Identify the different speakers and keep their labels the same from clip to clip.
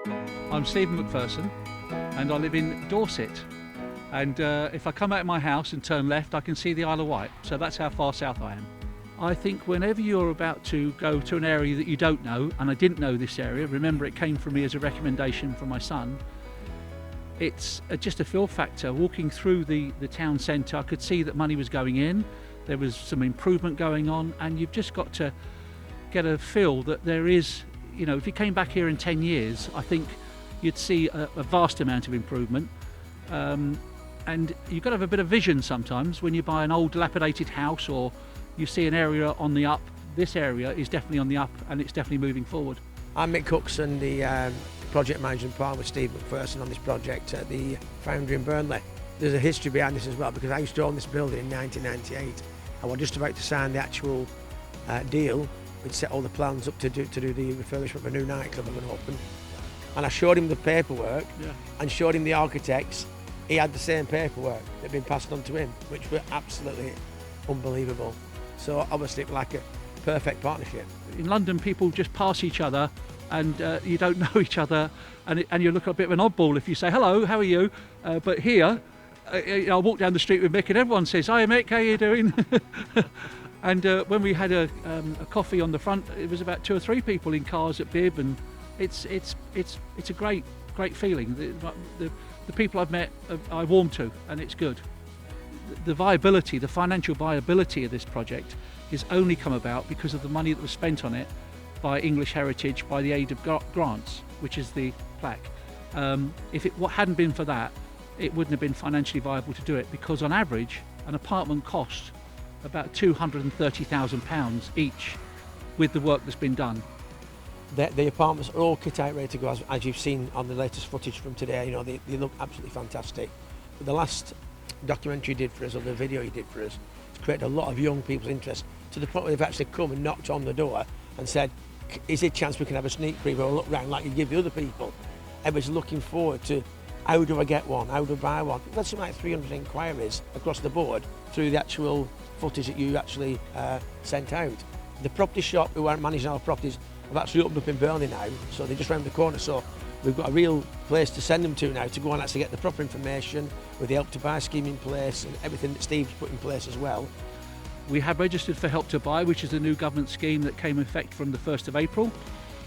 Speaker 1: I'm Steve McPherson and I live in Dorset. And if I come out of my house and turn left, I can see the Isle of Wight. So that's how far south I am. I think whenever you're about to go to an area that you don't know, and I didn't know this area, remember it came from me as a recommendation from my son, it's just a feel factor. Walking through the town centre, I could see that money was going in, there was some improvement going on, and you've just got to get a feel that there is, you know, if you came back here in 10 years, I think you'd see a vast amount of improvement. And you've got to have a bit of vision sometimes when you buy an old dilapidated house or you see an area on the up. This area is definitely on the up and it's definitely moving forward.
Speaker 2: I'm Mick Cookson, the project manager and partner with Steve McPherson on this project at the Foundry in Burnley. There's a history behind this as well, because I used to own this building in 1998 and we're just about to sign the actual deal. We'd set all the plans up to do the refurbishment of a new nightclub we're going to open. And I showed him the paperwork and showed him the architects. He had the same paperwork that had been passed on to him, which were absolutely unbelievable. So obviously it was like a perfect partnership.
Speaker 1: In London, people just pass each other and you don't know each other, and you look a bit of an oddball if you say, hello, how are you? But here, I walk down the street with Mick and everyone says, hi Mick, how are you doing? And when we had a coffee on the front, it was about 2 or 3 people in cars at Bib, and it's a great feeling. The people I've met, I warm to, and it's good. The viability, the financial viability of this project has only come about because of the money that was spent on it by English Heritage, by the aid of grants, which is the plaque. If it hadn't been for that, it wouldn't have been financially viable to do it, because on average, an apartment costs about £230,000 each with the work that's been done.
Speaker 2: The apartments are all kit out, ready to go, as you've seen on the latest footage from today. You know, they look absolutely fantastic. But the last documentary you did for us, or the video you did for us, it's created a lot of young people's interest, to the point where they've actually come and knocked on the door and said, is there a chance we can have a sneak preview or look round like you give the other people? Everybody's looking forward to, how do I get one, how do I buy one? We've had something like 300 inquiries across the board through the actual footage that you actually sent out. The property shop who aren't managing our properties have actually opened up in Burnley now, so they're just round the corner. So we've got a real place to send them to now, to go and actually get the proper information with the Help to Buy scheme in place and everything that Steve's put in place as well.
Speaker 1: We have registered for Help to Buy, which is a new government scheme that came in effect from the 1st of April.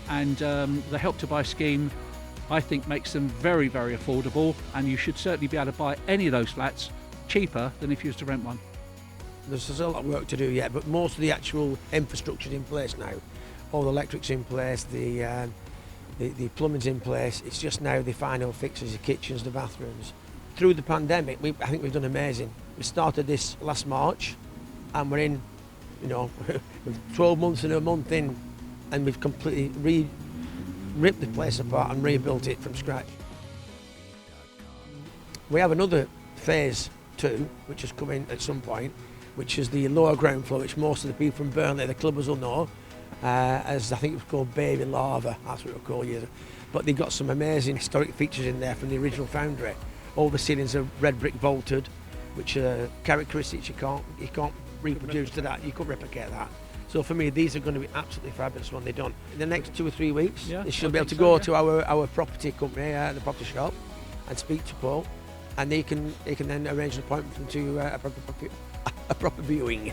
Speaker 1: And the Help to Buy scheme, I think, makes them very, very affordable, and you should certainly be able to buy any of those flats cheaper than if you was to rent one.
Speaker 2: There's a lot of work to do yet, but most of the actual infrastructure is in place now. All the electric's in place, the plumbing's in place. It's just now the final fixes, the kitchens, the bathrooms. Through the pandemic, I think we've done amazing. We started this last March, and we're in, 12 months and a month in, and we've completely ripped the place apart and rebuilt it from scratch. We have another phase 2, which is coming at some point, which is the lower ground floor, which most of the people from Burnley, the clubbers, will know, as I think it was called Baby Lava, that's what it was called years ago. But they've got some amazing historic features in there from the original Foundry. All the ceilings are red brick vaulted, which are characteristics you can't reproduce to that, you couldn't replicate that. So for me, these are going to be absolutely fabulous when they're done. In the next 2 or 3 weeks, they should be able to go to our property company, the property shop, and speak to Paul, and they can then arrange an appointment for them to a proper viewing.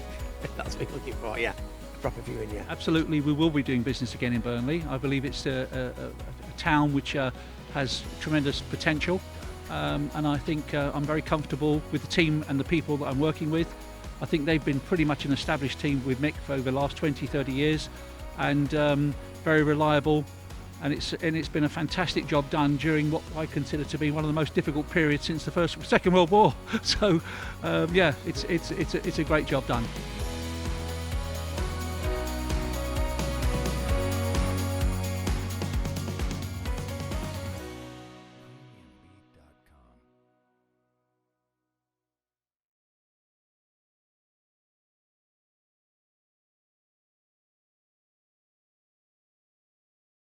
Speaker 2: That's what you're looking for, yeah. A proper viewing, yeah.
Speaker 1: Absolutely, we will be doing business again in Burnley. I believe it's a town which has tremendous potential, and I think I'm very comfortable with the team and the people that I'm working with. I think they've been pretty much an established team with Mick for over the last 20, 30 years, and very reliable. And it's been a fantastic job done during what I consider to be one of the most difficult periods since the Second World War. So, yeah, it's a great job done.